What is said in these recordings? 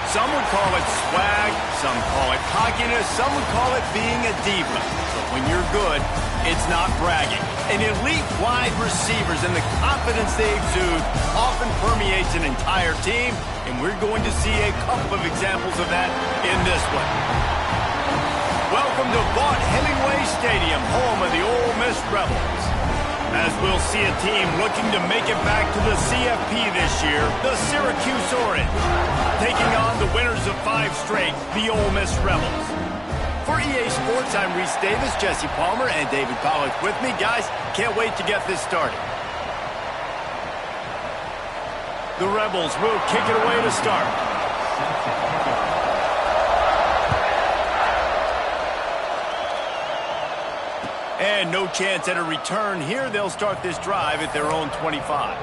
Some would call it swag, some call it cockiness, some would call it being a diva. But when you're good, it's not bragging. And elite wide receivers and the confidence they exude often permeates an entire team, and we're going to see a couple of examples of that in this one. Welcome to Vaught-Hemingway Stadium, home of the Ole Miss Rebels. As we'll see a team looking to make it back to the CFP this year, the Syracuse Orange, taking on the winners of 5 straight, the Ole Miss Rebels. For EA Sports, I'm Reese Davis, Jesse Palmer, and David Pollack with me. Guys, can't wait to get this started. The Rebels will kick it away to start. And no chance at a return here. They'll start this drive at their own 25.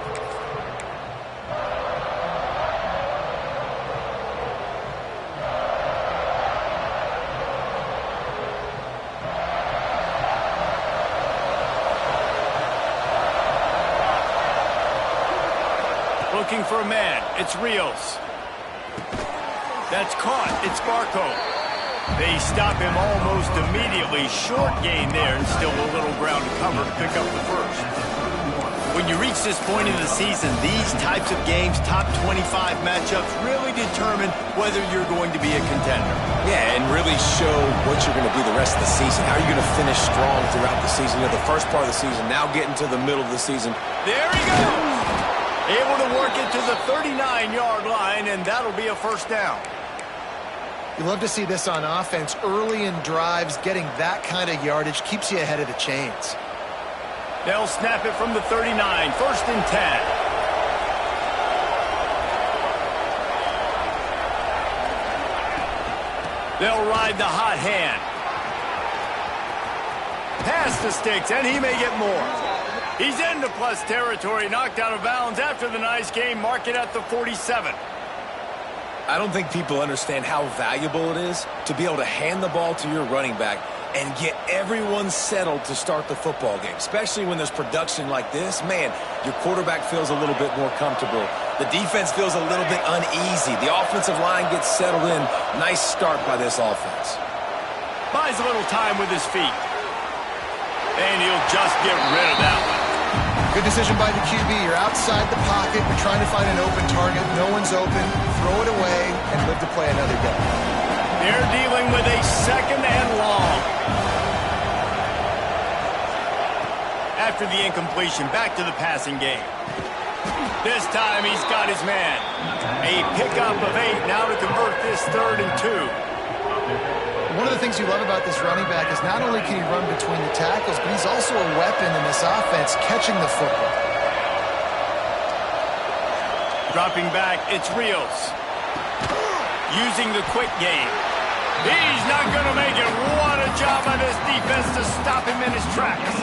Looking for a man. It's Rios. That's caught. It's Barco. They stop him almost immediately. Short gain there, and still a little ground to cover to pick up the first. When you reach this point in the season, these types of games, top 25 matchups, really determine whether you're going to be a contender. Yeah, and really show what you're going to do the rest of the season. How are you going to finish strong throughout the season? You know, the first part of the season, now getting to the middle of the season. There he goes! Able to work it to the 39-yard line, and that'll be a first down. You love to see this on offense. Early in drives, getting that kind of yardage keeps you ahead of the chains. They'll snap it from the 39, first and 10. They'll ride the hot hand. Pass to Sticks, and he may get more. He's into plus territory, knocked out of bounds after the nice game. Mark it at the 47. I don't think people understand how valuable it is to be able to hand the ball to your running back and get everyone settled to start the football game, especially when there's production like this. Man, your quarterback feels a little bit more comfortable. The defense feels a little bit uneasy. The offensive line gets settled in. Nice start by this offense. Buys a little time with his feet. And he'll just get rid of that one. Good decision by the QB. You're outside the pocket. You're trying to find an open target. No one's open. Throw it away and live to play another day. They're dealing with a second and long. After the incompletion, back to the passing game. This time he's got his man. A pickup of 8 now to convert this 3rd and 2. One of the things you love about this running back is not only can he run between the tackles, but he's also a weapon in this offense, catching the football. Dropping back, it's Rios. Using the quick game. He's not going to make it. What a job by this defense to stop him in his tracks.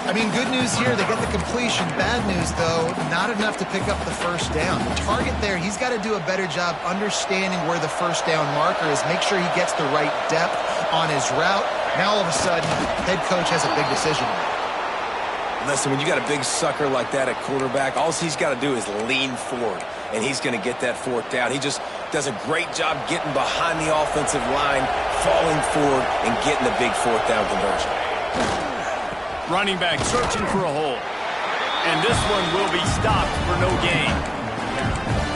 I mean, good news here, they get the completion. Bad news, though, not enough to pick up the first down. The target there, he's got to do a better job understanding where the first down marker is, make sure he gets the right depth on his route. Now, all of a sudden, head coach has a big decision. Listen, when you got a big sucker like that at quarterback, all he's got to do is lean forward, and he's going to get that 4th down. He just does a great job getting behind the offensive line, falling forward, and getting the big 4th down conversion. Running back searching for a hole. And this one will be stopped for no gain.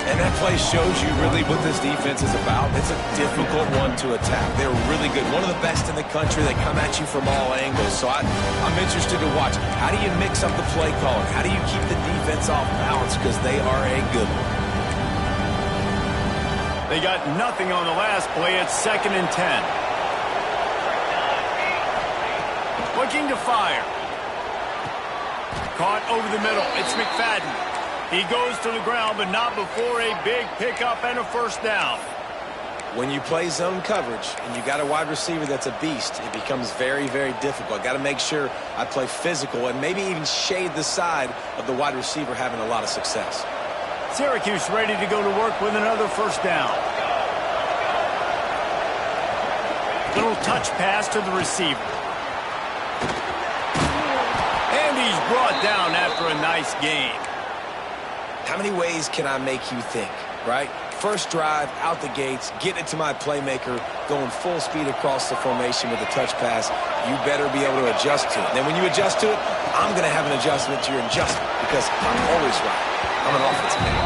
And that play shows you really what this defense is about. It's a difficult one to attack. They're really good. One of the best in the country. They come at you from all angles. So I'm interested to watch. How do you mix up the play calling? How do you keep the defense off balance? Because they are a good one. They got nothing on the last play. It's 2nd and 10. Looking to fire. Caught over the middle. It's McFadden. He goes to the ground, but not before a big pickup and a first down. When you play zone coverage and you got a wide receiver that's a beast, it becomes very, very difficult. I got to make sure I play physical and maybe even shade the side of the wide receiver having a lot of success. Syracuse ready to go to work with another first down. Little touch pass to the receiver. And he's brought down after a nice gain. How many ways can I make you think, right? First drive, out the gates, getting it to my playmaker, going full speed across the formation with a touch pass. You better be able to adjust to it. Then when you adjust to it, I'm going to have an adjustment to your adjustment because I'm always right. I'm an offensive man.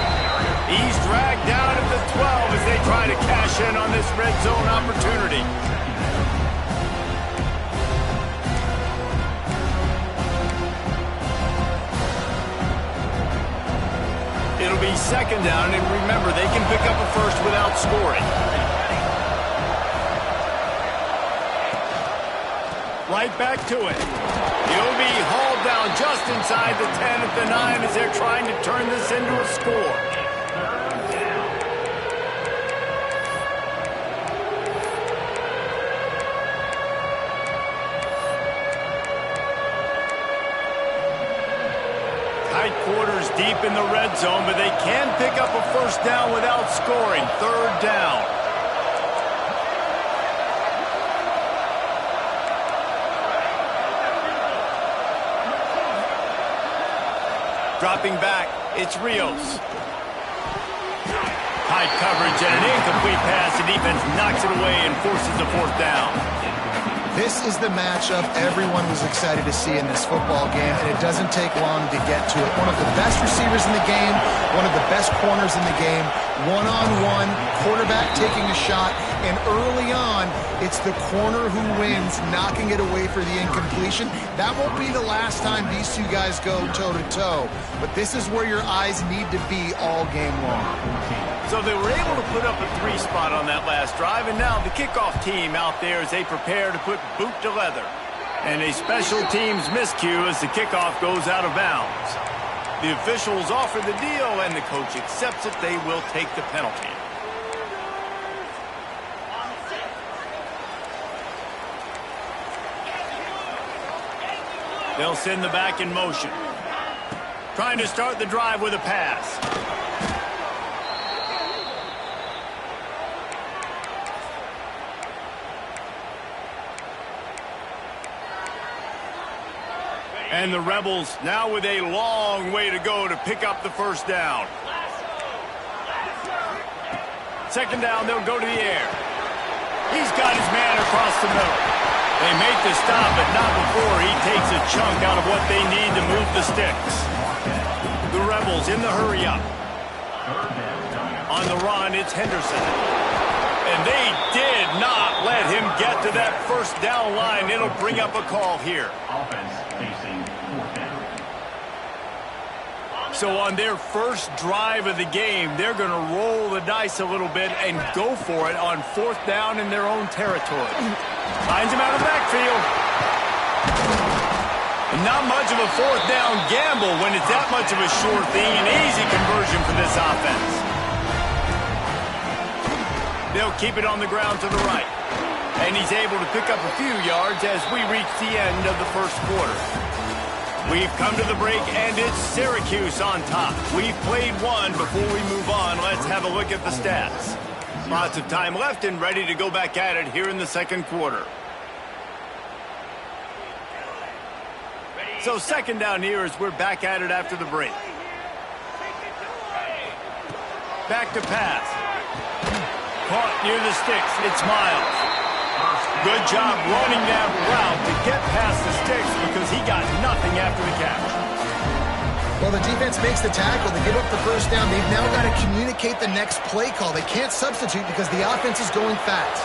He's dragged down at the 12 as they try to cash in on this red zone opportunity. It'll be second down, and remember, they can pick up a first without scoring. Right back to it. He'll be hauled down just inside the 10 at the 9 as they're trying to turn this into a score. Tight quarters deep in the red zone, but they can pick up a first down without scoring. Third down. Dropping back, it's Rios. Tight coverage and an incomplete pass. The defense knocks it away and forces the fourth down. This is the matchup everyone was excited to see in this football game, and it doesn't take long to get to it. One of the best receivers in the game, one of the best corners in the game, one-on-one, quarterback taking a shot, and early on, it's the corner who wins, knocking it away for the incompletion. That won't be the last time these two guys go toe-to-toe, but this is where your eyes need to be all game long. So they were able to put up a 3 spot on that last drive, and now the kickoff team out there as they prepare to put boot to leather. And a special teams miscue as the kickoff goes out of bounds. The officials offer the deal, and the coach accepts it. They will take the penalty. They'll send the back in motion. Trying to start the drive with a pass. And the Rebels now with a long way to go to pick up the first down. Second down, they'll go to the air. He's got his man across the middle. They make the stop, but not before he takes a chunk out of what they need to move the sticks. The Rebels in the hurry up. On the run, it's Henderson. And they did not let him get to that first down line. It'll bring up a call here. So on their first drive of the game, they're going to roll the dice a little bit and go for it on fourth down in their own territory. Finds him out of the backfield. Not much of a fourth down gamble when it's that much of a sure thing. An easy conversion for this offense. They'll keep it on the ground to the right. And he's able to pick up a few yards as we reach the end of the first quarter. We've come to the break, and it's Syracuse on top. We've played one. Before we move on, let's have a look at the stats. Lots of time left and ready to go back at it here in the second quarter. So second down here as we're back at it after the break. Back to pass. Caught near the sticks. It's Miles. Good job running that route to get past the sticks because he got nothing after the catch. Well, the defense makes the tackle. They give up the first down. They've now got to communicate the next play call. They can't substitute because the offense is going fast.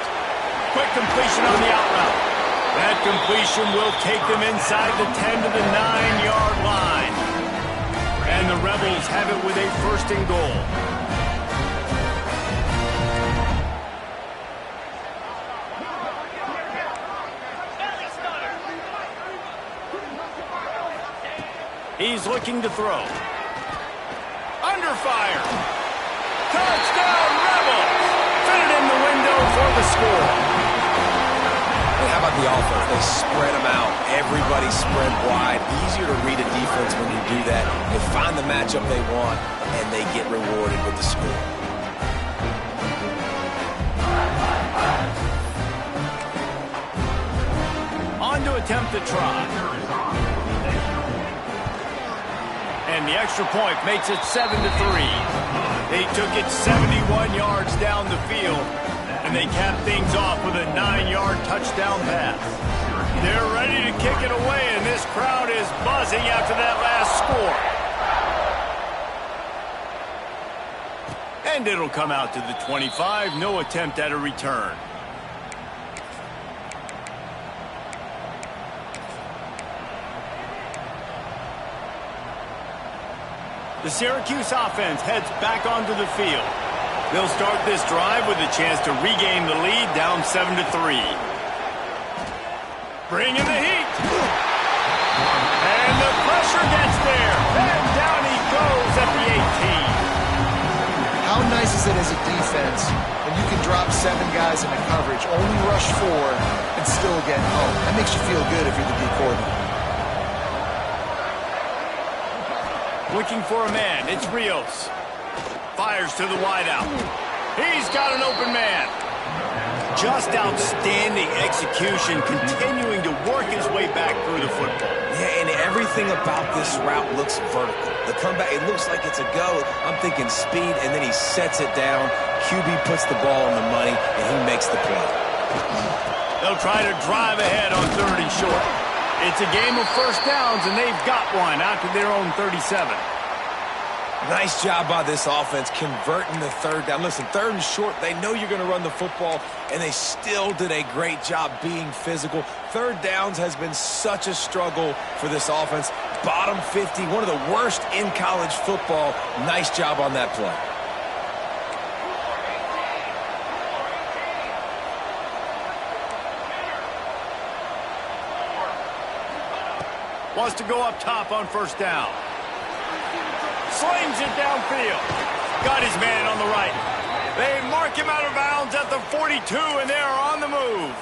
Quick completion on the out route. That completion will take them inside the 10 to the 9-yard line. And the Rebels have it with a first and goal. He's looking to throw. Under fire. Touchdown, Rebels! Fit it in the window for the score. How about the offense? They spread them out. Everybody spread wide. Easier to read a defense when you do that. They find the matchup they want, and they get rewarded with the score. On to attempt the try. And the extra point makes it 7-3. They took it 71 yards down the field, and they capped things off with a 9-yard touchdown pass. They're ready to kick it away, and this crowd is buzzing after that last score. And it'll come out to the 25. No attempt at a return. The Syracuse offense heads back onto the field. They'll start this drive with a chance to regain the lead, down 7-3. Bringing the heat. And the pressure gets there. And down he goes at the 18. How nice is it as a defense when you can drop 7 guys into coverage, only rush 4, and still get home? That makes you feel good if you're the D coordinator. Looking for a man. It's Rios. Fires to the wideout. He's got an open man. Just outstanding execution, continuing to work his way back through the football. Yeah, and everything about this route looks vertical. The comeback, it looks like it's a go. I'm thinking speed, and then he sets it down. QB puts the ball on the money, and he makes the play. They'll try to drive ahead on 3rd and short. It's a game of first downs, and they've got one out to their own 37. Nice job by this offense converting the 3rd down. Listen, 3rd and short, they know you're going to run the football, and they still did a great job being physical. 3rd downs has been such a struggle for this offense. Bottom 50, one of the worst in college football. Nice job on that play. Wants to go up top on 1st down. Slings it downfield. Got his man on the right. They mark him out of bounds at the 42, and they are on the move.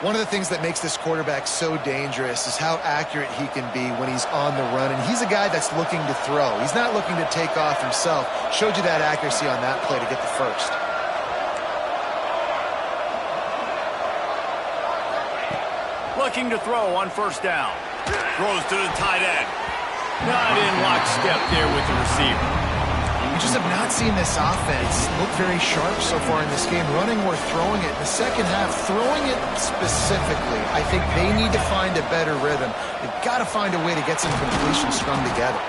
One of the things that makes this quarterback so dangerous is how accurate he can be when he's on the run. And he's a guy that's looking to throw. He's not looking to take off himself. Showed you that accuracy on that play to get the first. Looking to throw on 1st down. Throws to the tight end. Not in lockstep there with the receiver. We just have not seen this offense look very sharp so far in this game, running or throwing it. In the second half, throwing it specifically, I think they need to find a better rhythm. They've got to find a way to get some completions strung together.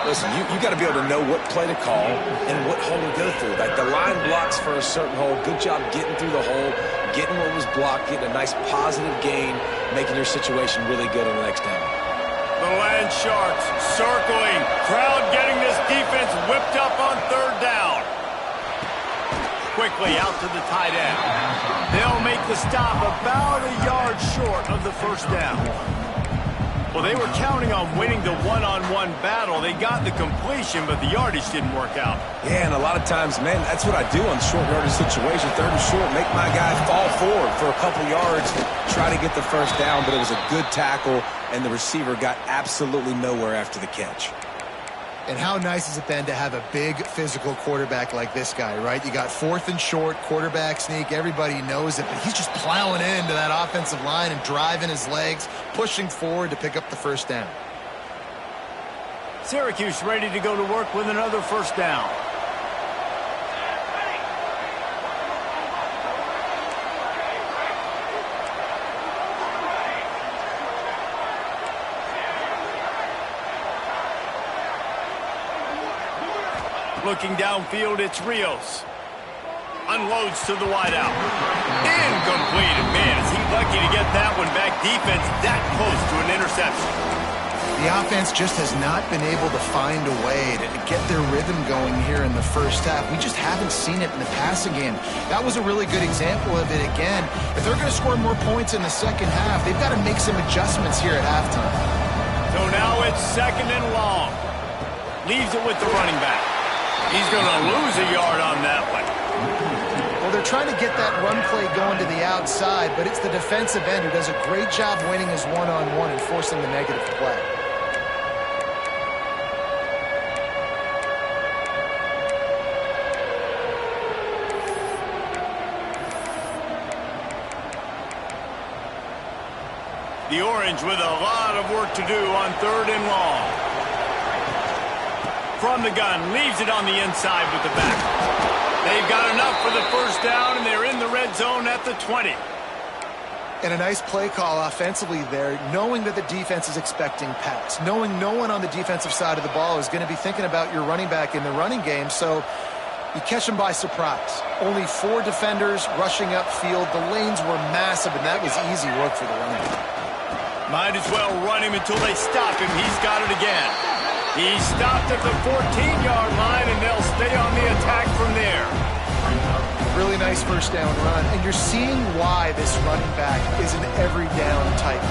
Listen, you got to be able to know what play to call and what hole to go through. Like the line blocks for a certain hole. Good job getting through the hole, getting what was blocked, getting a nice positive gain, making your situation really good on the next down. The Land Sharks circling. Crowd getting this defense whipped up on 3rd down. Quickly out to the tight end. They'll make the stop about a yard short of the 1st down. Well, they were counting on winning the one-on-one battle. They got the completion, but the yardage didn't work out. Yeah, and a lot of times, man, that's what I do on short yardage situation. 3rd and short, make my guy fall forward for a couple yards, try to get the 1st down, but it was a good tackle, and the receiver got absolutely nowhere after the catch. And how nice is it then to have a big physical quarterback like this guy, right? You got 4th and short, quarterback sneak, everybody knows it, but he's just plowing into that offensive line and driving his legs, pushing forward to pick up the 1st down. Syracuse ready to go to work with another 1st down. Looking downfield, it's Rios. Unloads to the wideout. Incomplete. And man, is he lucky to get that one back. Defense that close to an interception. The offense just has not been able to find a way to get their rhythm going here in the 1st half. We just haven't seen it in the passing game. That was a really good example of it again. If they're going to score more points in the 2nd half, they've got to make some adjustments here at halftime. So now it's 2nd and long. Leaves it with the running back. He's going to lose a yard on that one. Well, they're trying to get that run play going to the outside, but it's the defensive end who does a great job winning his one-on-one and forcing the negative play. The Orange with a lot of work to do on 3rd and long. from the gun, leaves it on the inside with the back. They've got enough for the first down, and they're in the red zone at the 20. And a nice play call offensively there, knowing that the defense is expecting pass, knowing no one on the defensive side of the ball is going to be thinking about your running back in the running game, so you catch them by surprise. Only 4 defenders rushing upfield. The lanes were massive, and that was easy work for the running back. Might as well run him until they stop him. He's got it again. He's stopped at the 14-yard line, and they'll stay on the attack from there. Really nice first down run, and you're seeing why this running back is an every down type.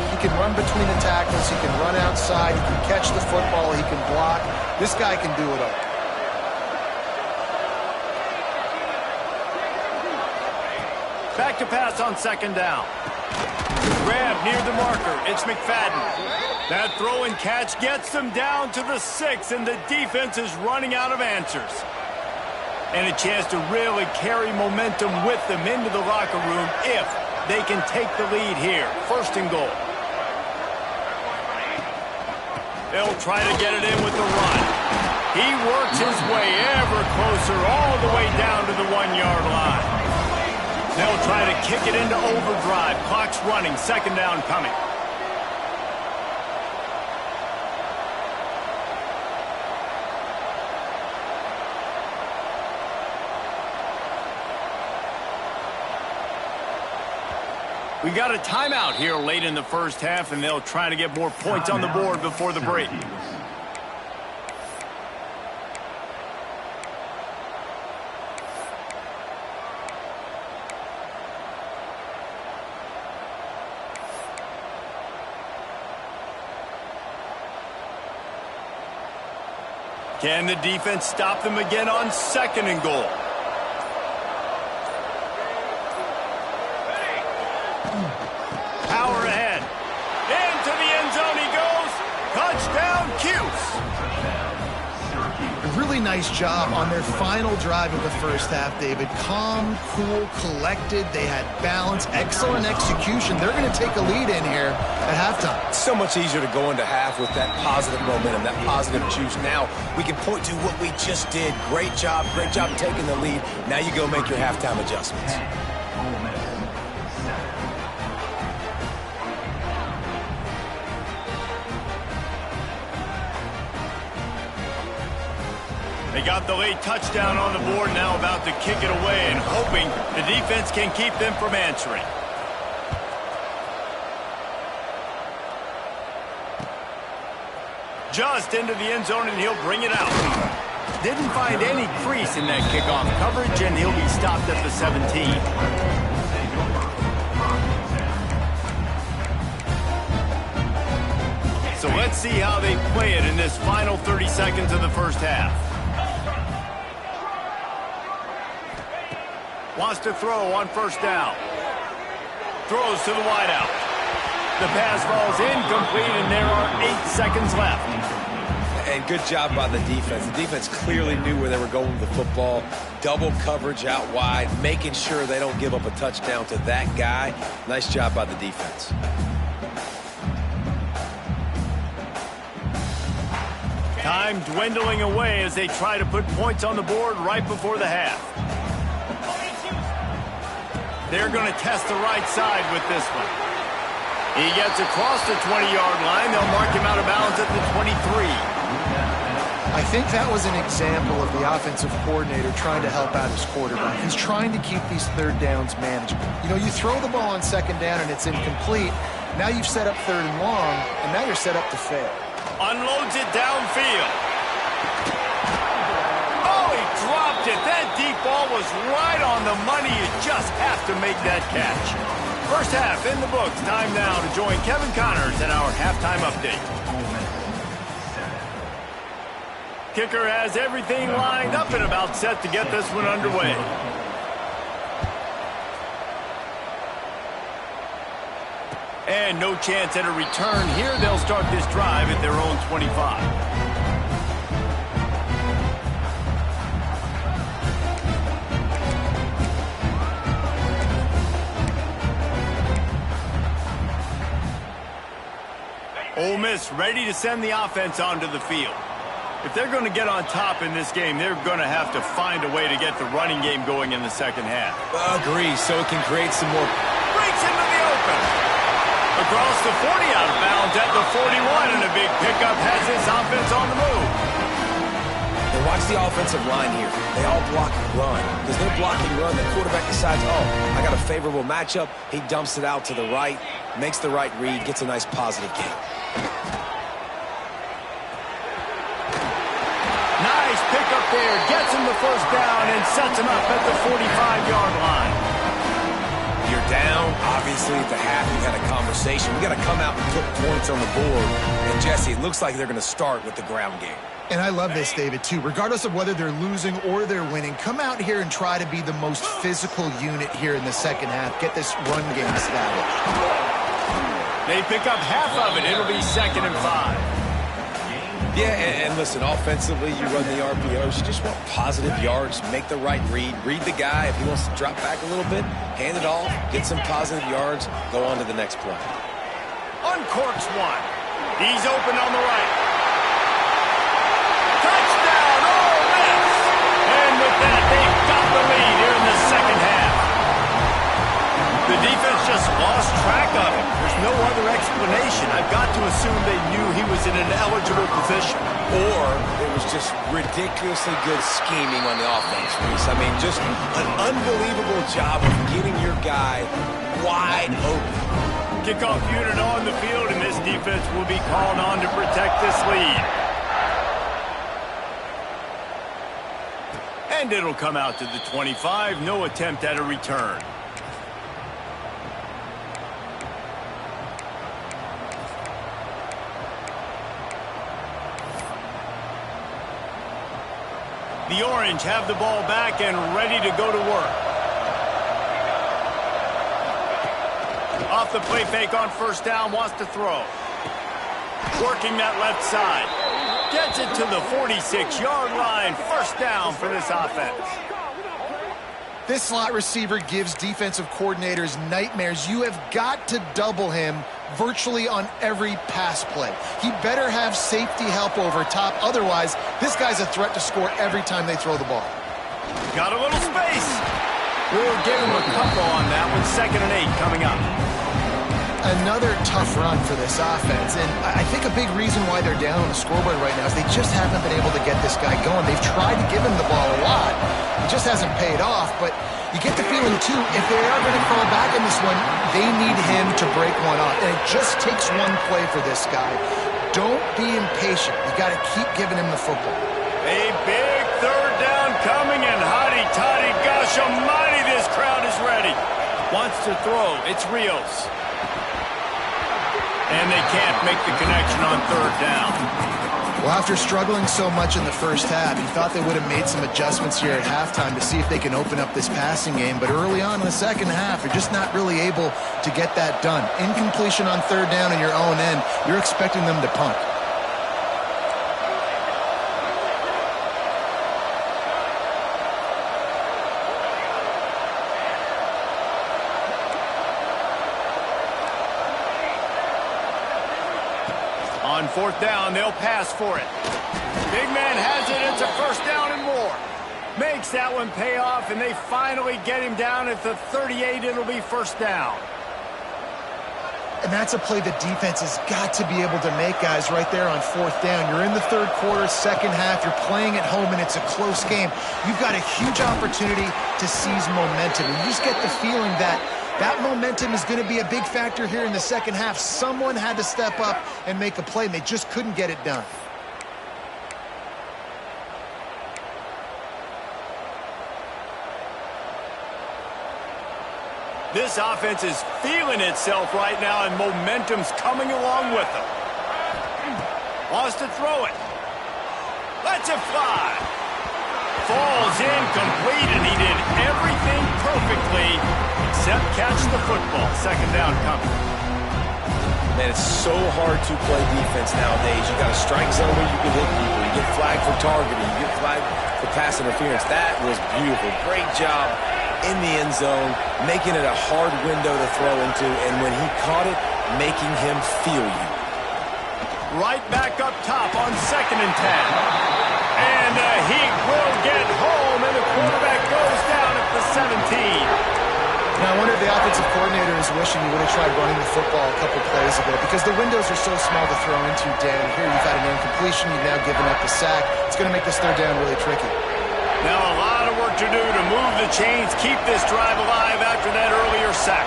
He can run between the tackles, he can run outside, he can catch the football, he can block. This guy can do it all. Back to pass on second down. Grab near the marker. It's McFadden. That throw and catch gets them down to the 6, and the defense is running out of answers. And a chance to really carry momentum with them into the locker room if they can take the lead here. First and goal. They'll try to get it in with the run. He works his way ever closer all the way down to the 1-yard line. They'll try to kick it into overdrive. Clock's running. Second down coming. We got a timeout here late in the first half, and they'll try to get more points on the board before the break. Can the defense stop them again on second and goal? Power ahead. Into the end zone he goes. Touchdown, Cuse. A really nice job on their final drive of the first half, David. Calm, cool, collected. They had balance, excellent execution. They're going to take a lead in here at halftime. It's so much easier to go into half with that positive momentum, that positive juice. Now we can point to what we just did. Great job taking the lead. Now you go make your halftime adjustments. They got the late touchdown on the board, now about to kick it away and hoping the defense can keep them from answering. Just into the end zone, and he'll bring it out. Didn't find any crease in that kickoff coverage, and he'll be stopped at the 17. So let's see how they play it in this final 30 seconds of the first half. Wants to throw on first down. Throws to the wideout. The pass falls incomplete, and there are 8 seconds left. And good job by the defense. The defense clearly knew where they were going with the football. Double coverage out wide, making sure they don't give up a touchdown to that guy. Nice job by the defense. Time dwindling away as they try to put points on the board right before the half. They're going to test the right side with this one. He gets across the 20-yard line. They'll mark him out of bounds at the 23. I think that was an example of the offensive coordinator trying to help out his quarterback. He's trying to keep these third downs manageable. You know, you throw the ball on second down and it's incomplete. Now you've set up third and long, and now you're set up to fail. Unloads it downfield. Oh, he dropped it. That deep ball was right on the money. You just have to make that catch. First half in the books. Time now to join Kevin Connors in our halftime update. Kicker has everything lined up and about set to get this one underway. And no chance at a return here. They'll start this drive at their own 25. Ole Miss ready to send the offense onto the field. If they're going to get on top in this game, they're going to have to find a way to get the running game going in the second half. Agree, so it can create some more. Breaks into the open. Across the 40, out of bounds at the 41, and a big pickup has his offense on the move. And watch the offensive line here. They all block and run. Because they're blocking run, the quarterback decides, oh, I got a favorable matchup. He dumps it out to the right, makes the right read, gets a nice positive gain. Nice pickup there. Gets him the first down and sets him up at the 45-yard line. You're down. Obviously, at the half, you had a conversation. We got to come out and put points on the board. And, Jesse, it looks like they're going to start with the ground game. And I love this, David, too. Regardless of whether they're losing or they're winning, come out here and try to be the most physical unit here in the second half. Get this run game established. They pick up half of it. It'll be 2nd and 5. Yeah, and listen, offensively, you run the RPOs. You just want positive yards, make the right read the guy. If he wants to drop back a little bit, hand it off, get some positive yards, go on to the next play. Uncorks one. He's open on the right. Touchdown, Ole Miss! And with that, they've got the lead here in the second half. The defense just lost track of him. There's no other explanation. I've got to assume they knew he was in an eligible position. Or it was just ridiculously good scheming on the offense, Reese. I mean, just an unbelievable job of getting your guy wide open. Kickoff unit on the field, and this defense will be called on to protect this lead. And it'll come out to the 25. No attempt at a return. The Orange have the ball back and ready to go to work. Off the play fake on first down, wants to throw. Working that left side. Gets it to the 46-yard line. First down for this offense. This slot receiver gives defensive coordinators nightmares. You have got to double him virtually on every pass play. He better have safety help over top. Otherwise, this guy's a threat to score every time they throw the ball. Got a little space. We'll give him a couple on that one. 2nd and 8 coming up. Another tough run for this offense, and I think a big reason why they're down on the scoreboard right now is they just haven't been able to get this guy going. They've tried to give him the ball a lot. It just hasn't paid off, but you get the feeling, too, if they are going to fall back in this one, they need him to break one off, and it just takes one play for this guy. Don't be impatient. You got to keep giving him the football. A big third down coming, and hotty-toddy, gosh almighty, this crowd is ready. Wants to throw. It's Rios. And they can't make the connection on third down. Well, after struggling so much in the first half, you thought they would have made some adjustments here at halftime to see if they can open up this passing game. But early on in the second half, you're just not really able to get that done. Incompletion on third down in your own end, you're expecting them to punt. On fourth down, they'll pass for it. Big man has it. It's a first down and more. Makes that one pay off, and they finally get him down at the 38. It'll be first down. And that's a play the defense has got to be able to make, guys, right there on fourth down. You're in the third quarter, second half. You're playing at home, and it's a close game. You've got a huge opportunity to seize momentum. And you just get the feeling that that momentum is going to be a big factor here in the second half. Someone had to step up and make a play, and they just couldn't get it done. This offense is feeling itself right now, and momentum's coming along with them. Wants to throw it. Lets it fly. Falls incomplete, and he did everything perfectly except catch the football. Second down coming. Man, it's so hard to play defense nowadays. You got a strike zone where you can hit people. You get flagged for targeting. You get flagged for pass interference. That was beautiful. Great job in the end zone, making it a hard window to throw into, and when he caught it, making him feel you. right back up top on 2nd and 10. And the Heat will get home, and the quarterback goes down at the 17. Now, I wonder if the offensive coordinator is wishing he would have tried running the football a couple plays ago because the windows are so small to throw into, Dan. Here you've had an incompletion. You've now given up the sack. It's going to make this third down really tricky. Now a lot of work to do to move the chains, keep this drive alive after that earlier sack.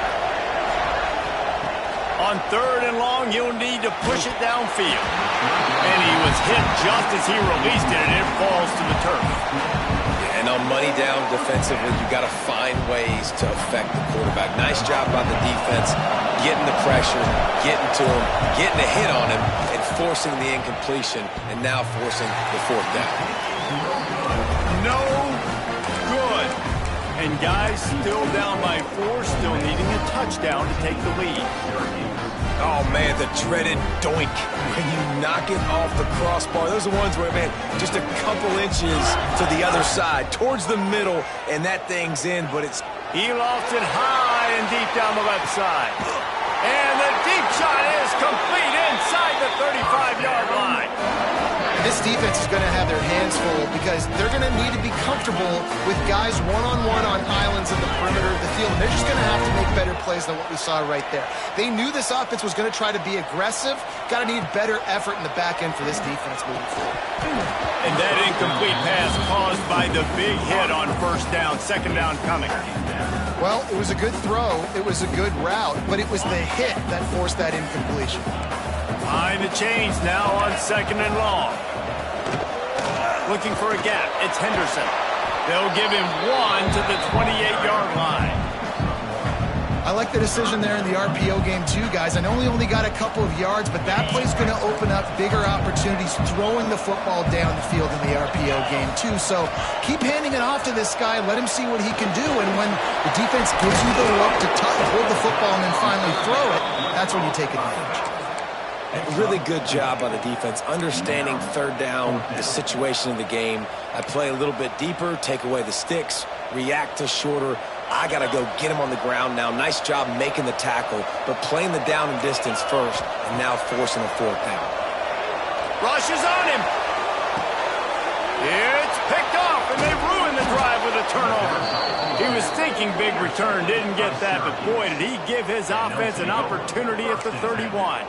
On 3rd and long, you'll need to push it downfield. And he was hit just as he released it, and it falls to the turf. And on money down defensively, you got to find ways to affect the quarterback. Nice job by the defense, getting the pressure, getting to him, getting a hit on him, and forcing the incompletion, and now forcing the 4th down. No good. And guys still down by 4, still needing a touchdown to take the lead. Oh, man, the dreaded doink. When you knock it off the crossbar, those are ones where, man, just a couple inches to the other side, towards the middle, and that thing's in, but it's... He lofts it high and deep down the left side. And the deep shot is complete inside the 35-yard line. This defense is going to have their hands full because they're going to need to be comfortable with guys one-on-one on islands in the perimeter of the field. And they're just going to have to make better plays than what we saw right there. They knew this offense was going to try to be aggressive. Got to need better effort in the back end for this defense moving forward. And that incomplete pass caused by the big hit on 1st down, 2nd down coming. Well, it was a good throw. It was a good route, but it was the hit that forced that incompletion. Behind the chains now on 2nd and long. Looking for a gap. It's Henderson. They'll give him 1 to the 28-yard line. I like the decision there in the RPO game too, guys. I know he only got a couple of yards, but that play's going to open up bigger opportunities throwing the football down the field in the RPO game too. So keep handing it off to this guy. Let him see what he can do. And when the defense gives you the look to hold the football and then finally throw it, that's when you take advantage. A really good job by the defense, understanding 3rd down, the situation of the game. I play a little bit deeper, take away the sticks, react to shorter. I got to go get him on the ground now. Nice job making the tackle, but playing the down and distance first, and now forcing a 4th down. Rush is on him. It's picked off, and they ruin the drive with a turnover. He was thinking big return, didn't get that, but boy, did he give his offense an opportunity at the 31.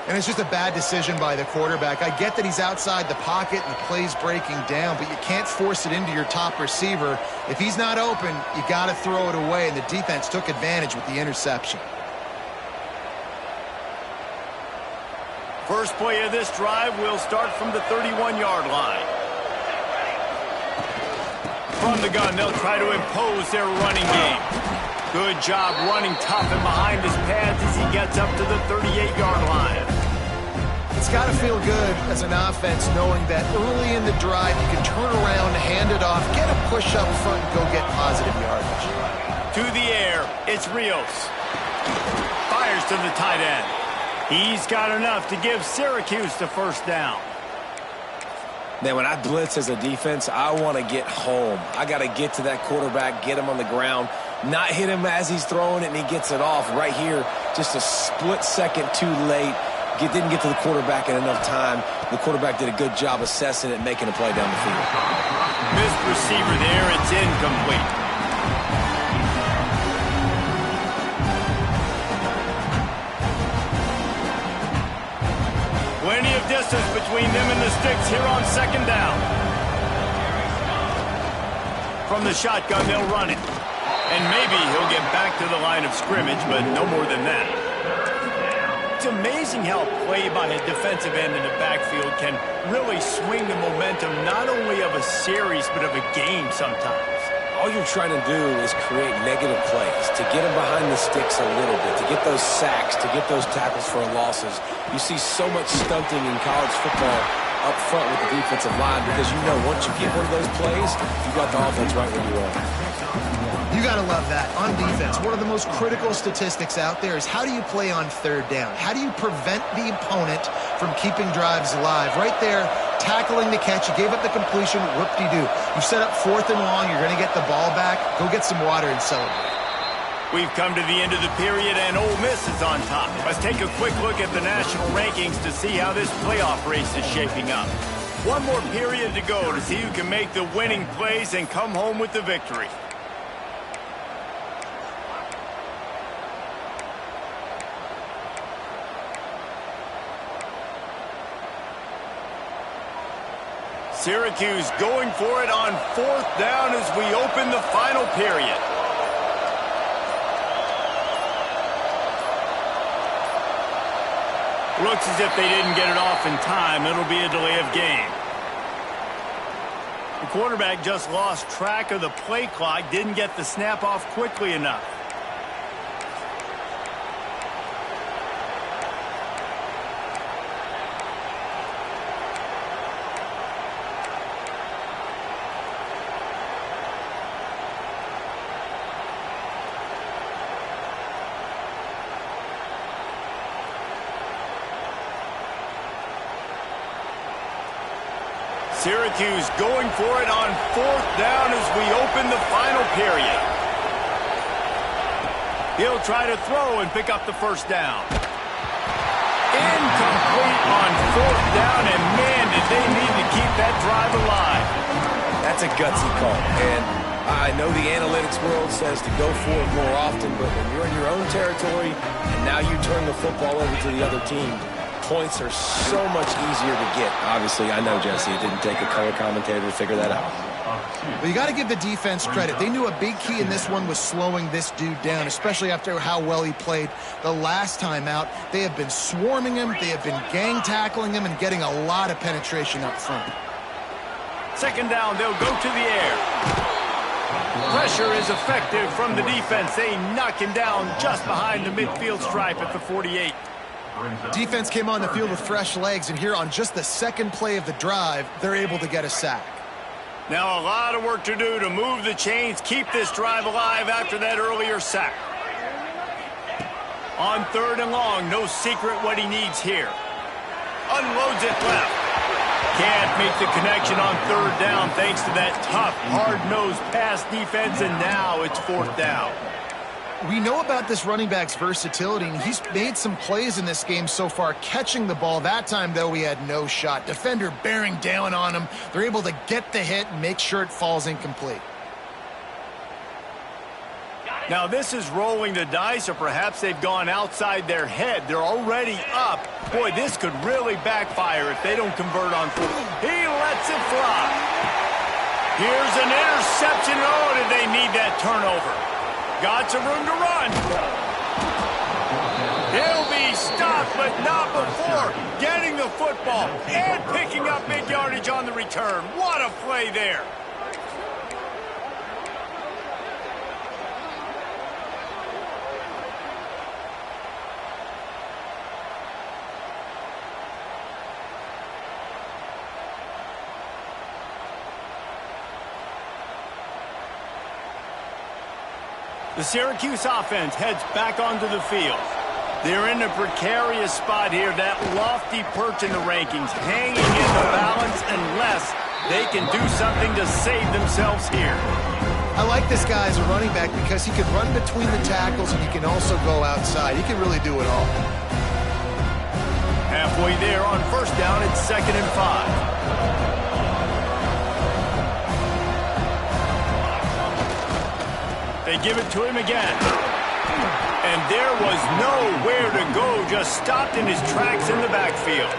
And it's just a bad decision by the quarterback. I get that he's outside the pocket and the play's breaking down, but you can't force it into your top receiver. If he's not open, you got to throw it away, and the defense took advantage with the interception. First play of this drive will start from the 31-yard line. From the gun, they'll try to impose their running game. Good job running tough and behind his pads as he gets up to the 38-yard line. It's got to feel good as an offense knowing that early in the drive you can turn around, hand it off, get a push up front, and go get positive yardage. To the air, it's Rios. Fires to the tight end. He's got enough to give Syracuse the 1st down. Man, when I blitz as a defense, I want to get home. I got to get to that quarterback, get him on the ground, not hit him as he's throwing it, and he gets it off. Right here, just a split second too late. Didn't get to the quarterback in enough time. The quarterback did a good job assessing it and making a play down the field. Missed receiver there. It's incomplete. Plenty of distance between them and the sticks here on 2nd down. From the shotgun, they'll run it. And maybe he'll get back to the line of scrimmage, but no more than that. It's amazing how play by a defensive end in the backfield can really swing the momentum not only of a series, but of a game sometimes. All you're trying to do is create negative plays, to get them behind the sticks a little bit, to get those sacks, to get those tackles for losses. You see so much stunting in college football up front with the defensive line because you know once you get one of those plays, you got the offense right where you are. You got to love that. On defense, one of the most critical statistics out there is how do you play on 3rd down? How do you prevent the opponent from keeping drives alive? Right there, tackling the catch. You gave up the completion. Whoop-de-doo. You set up 4th and long. You're going to get the ball back. Go get some water and celebrate. We've come to the end of the period, and Ole Miss is on top. Let's take a quick look at the national rankings to see how this playoff race is shaping up. One more period to go to see who can make the winning plays and come home with the victory. Syracuse going for it on 4th down as we open the final period. Looks as if they didn't get it off in time. It'll be a delay of game. The quarterback just lost track of the play clock, didn't get the snap off quickly enough. Syracuse going for it on 4th down as we open the final period. He'll try to throw and pick up the first down. Incomplete on 4th down, and man, did they need to keep that drive alive. That's a gutsy call, and I know the analytics world says to go for it more often, but when you're in your own territory and now you turn the football over to the other team, points are so much easier to get. Obviously, I know, Jesse, it didn't take a color commentator to figure that out. Well, you got to give the defense credit. They knew a big key in this one was slowing this dude down, especially after how well he played the last time out. They have been swarming him. They have been gang tackling him and getting a lot of penetration up front. 2nd down, they'll go to the air. Pressure is effective from the defense. They knock him down just behind the midfield stripe at the 48. Defense came on the field with fresh legs, and here on just the 2nd play of the drive, they're able to get a sack. Now a lot of work to do to move the chains, keep this drive alive after that earlier sack. On 3rd and long, no secret what he needs here. Unloads it left. Can't make the connection on 3rd down thanks to that tough, hard-nosed pass defense, and now it's 4th down. We know about this running back's versatility, and he's made some plays in this game so far, catching the ball. That time, though, he had no shot. Defender bearing down on him. They're able to get the hit and make sure it falls incomplete. Now, this is rolling the dice, or perhaps they've gone outside their head. They're already up. Boy, this could really backfire if they don't convert on 4th. He lets it fly. Here's an interception. Oh, did they need that turnover? Got some room to run. He'll be stopped, but not before getting the football and picking up big yardage on the return. What a play there. The Syracuse offense heads back onto the field. They're in a precarious spot here, that lofty perch in the rankings, hanging in the balance unless they can do something to save themselves here. I like this guy as a running back because he can run between the tackles and he can also go outside. He can really do it all. Halfway there on 1st down, it's 2nd and 5. They give it to him again. And there was nowhere to go, just stopped in his tracks in the backfield.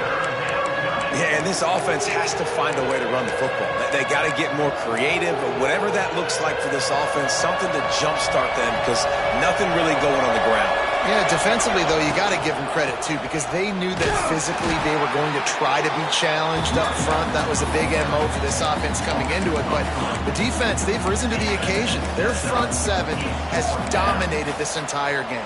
Yeah, and this offense has to find a way to run the football. They got to get more creative, or whatever that looks like for this offense, something to jumpstart them, because nothing really going on the ground. Yeah, defensively, though, you got to give them credit, too, because they knew that physically they were going to try to be challenged up front. That was a big MO for this offense coming into it. But the defense, they've risen to the occasion. Their front 7 has dominated this entire game.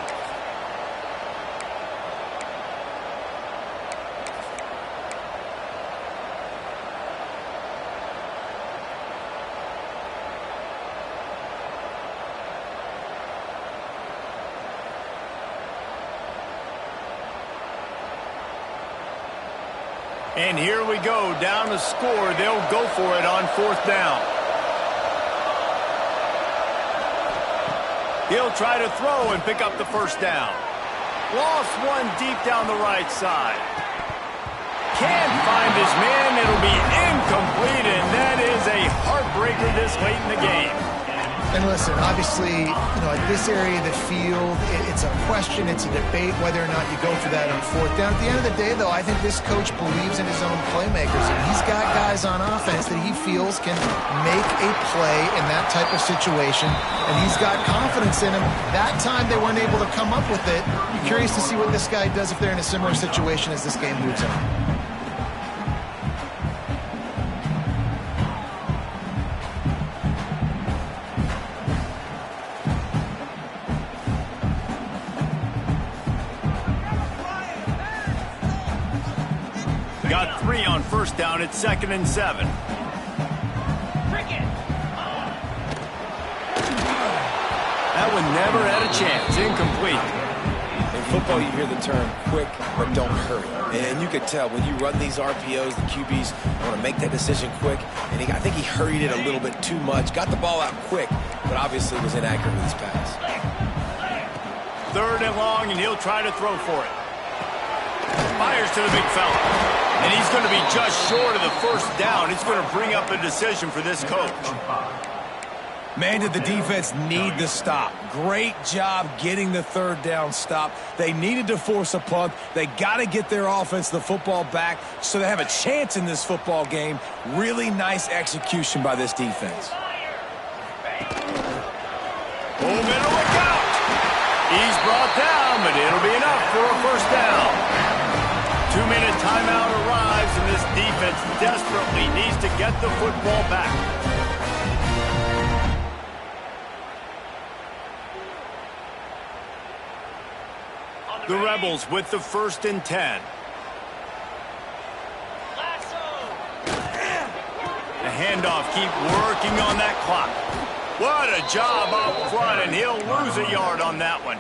And here we go, down to score. They'll go for it on 4th down. He'll try to throw and pick up the first down. Lost one deep down the right side. Can't find his man. It'll be incomplete, and that is a heartbreaker this late in the game. And listen, obviously, at this area of the field, it's a question, it's a debate whether or not you go for that on fourth down. At the end of the day, though, I think this coach believes in his own playmakers, and he's got guys on offense that he feels can make a play in that type of situation, and he's got confidence in him. That time they weren't able to come up with it. You're curious to see what this guy does if they're in a similar situation as this game moves on. Got 3 on first down. It's 2nd and 7. That one never had a chance. Incomplete. In football, you hear the term quick, but don't hurry. And you could tell when you run these RPOs, the QBs want to make that decision quick. And I think he hurried it a little bit too much. Got the ball out quick, but obviously was inaccurate with his pass. 3rd and long, and he'll try to throw for it. Fires to the big fella. And he's going to be just short of the first down. It's going to bring up a decision for this coach. Man, did the defense need the stop. Great job getting the 3rd down stop. They needed to force a punt. They got to get their offense the football back so they have a chance in this football game. Really nice execution by this defense. Oh, better look out. He's brought down, but it'll be enough for a first down. 2-minute timeout arrives, and this defense desperately needs to get the football back. The Rebels with the 1st and 10. The handoff, keep working on that clock. What a job up front, and he'll lose a yard on that one.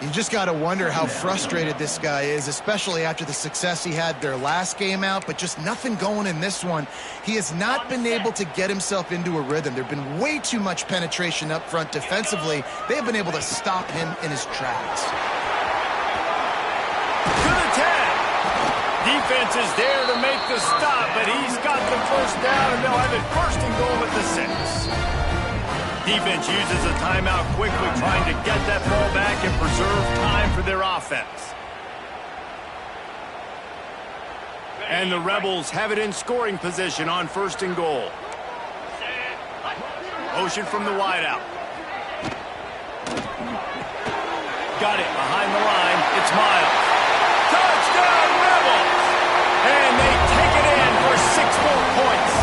You just got to wonder how frustrated this guy is, especially after the success he had their last game out, but just nothing going in this one. He has not been able to get himself into a rhythm. There have been way too much penetration up front defensively. They have been able to stop him in his tracks. To the 10. Defense is there to make the stop, but he's got the first down, and they'll have it 1st and goal at the 6. Defense uses a timeout quickly, trying to get that ball back and preserve time for their offense. And the Rebels have it in scoring position on 1st and goal. Motion from the wideout. Got it behind the line. It's Miles. Touchdown, Rebels! And they take it in for 6 more points.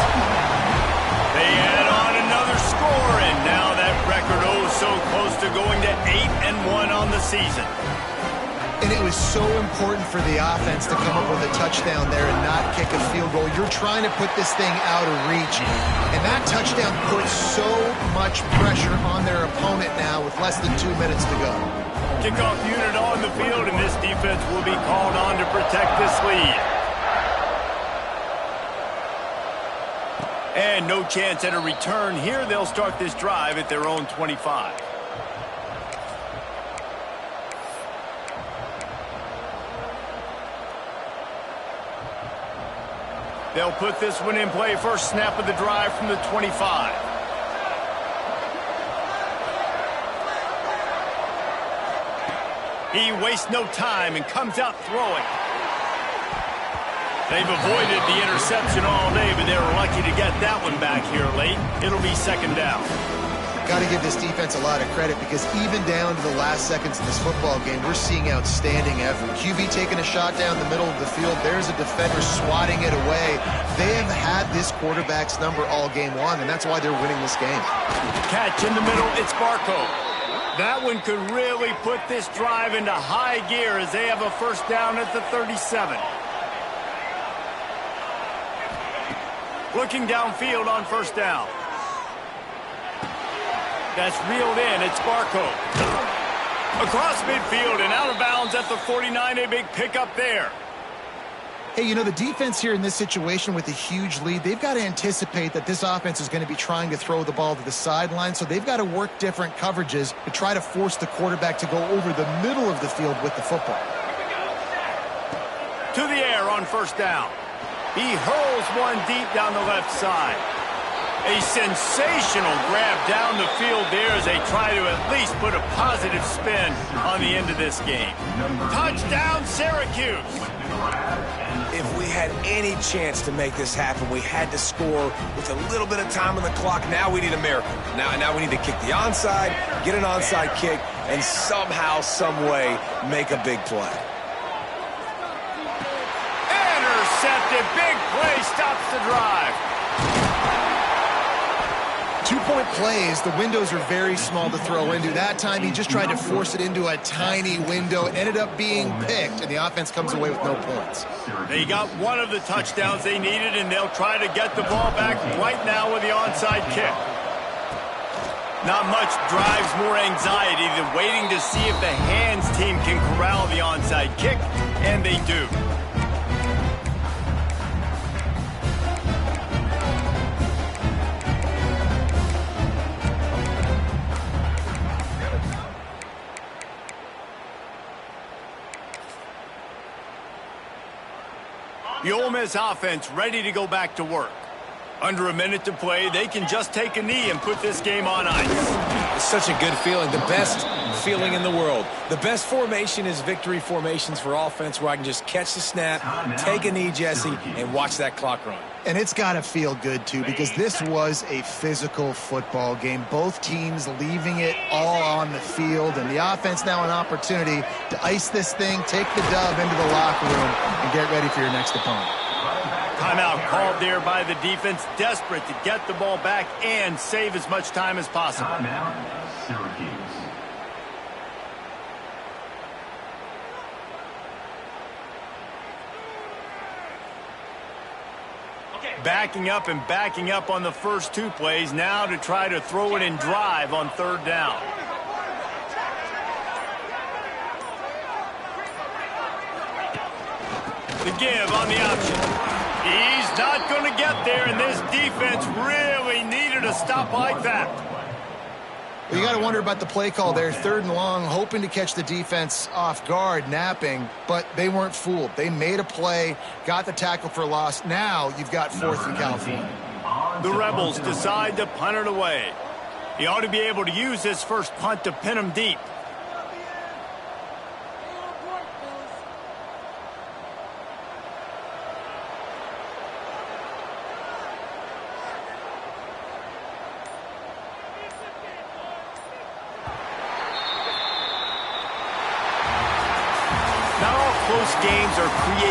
They add on another score, and now that record so close to going to 8-1 on the season. And it was so important for the offense to come up with a touchdown there and not kick a field goal. You're trying to put this thing out of reach, and that touchdown puts so much pressure on their opponent now with less than 2 minutes to go. Kickoff unit on the field, and this defense will be called on to protect this lead. And no chance at a return here. They'll start this drive at their own 25. They'll put this one in play. First snap of the drive from the 25. He wastes no time and comes out throwing. They've avoided the interception all day, but they were lucky to get that one back here late. It'll be 2nd down. Got to give this defense a lot of credit because even down to the last seconds of this football game, we're seeing outstanding effort. QB taking a shot down the middle of the field. There's a defender swatting it away. They have had this quarterback's number all game long, and that's why they're winning this game. Catch in the middle. It's Barco. That one could really put this drive into high gear as they have a first down at the 37. Looking downfield on first down. That's reeled in. It's Barco. Across midfield and out of bounds at the 49. A big pickup there. Hey, you know, the defense here in this situation with a huge lead, they've got to anticipate that this offense is going to be trying to throw the ball to the sideline, so they've got to work different coverages to try to force the quarterback to go over the middle of the field with the football. To the air on first down. He hurls one deep down the left side. A sensational grab down the field there as they try to at least put a positive spin on the end of this game. Touchdown, Syracuse! If we had any chance to make this happen, we had to score with a little bit of time on the clock. Now we need a miracle. Now we need to kick the onside, get an onside kick, and somehow, some way, make a big play. Intercepted. Big play stops the drive. 2-point plays, the windows are very small to throw into. That time, he just tried to force it into a tiny window. Ended up being picked, and the offense comes away with no points. They got one of the touchdowns they needed, and they'll try to get the ball back right now with the onside kick. Not much drives more anxiety than waiting to see if the hands team can corral the onside kick, and they do. The Ole Miss offense ready to go back to work. Under a minute to play, they can just take a knee and put this game on ice. It's such a good feeling, the best feeling in the world. The best formation is victory formations for offense where I can just catch the snap, take a knee, Jesse, and watch that clock run. And it's got to feel good, too, because this was a physical football game. Both teams leaving it all on the field, and the offense now an opportunity to ice this thing, take the dub into the locker room, and get ready for your next opponent. Timeout called there by the defense, desperate to get the ball back and save as much time as possible. Timeout, Syracuse. Backing up and backing up on the first two plays, now to try to throw it and drive on third down. The give on the option. He's not going to get there, and this defense really needed a stop like that. Well, you got to wonder about the play call there. Third and long, hoping to catch the defense off guard, napping, but they weren't fooled. They made a play, got the tackle for a loss. Now you've got fourth in California. The Rebels decide to punt it away. He ought to be able to use this first punt to pin him deep. Close games are created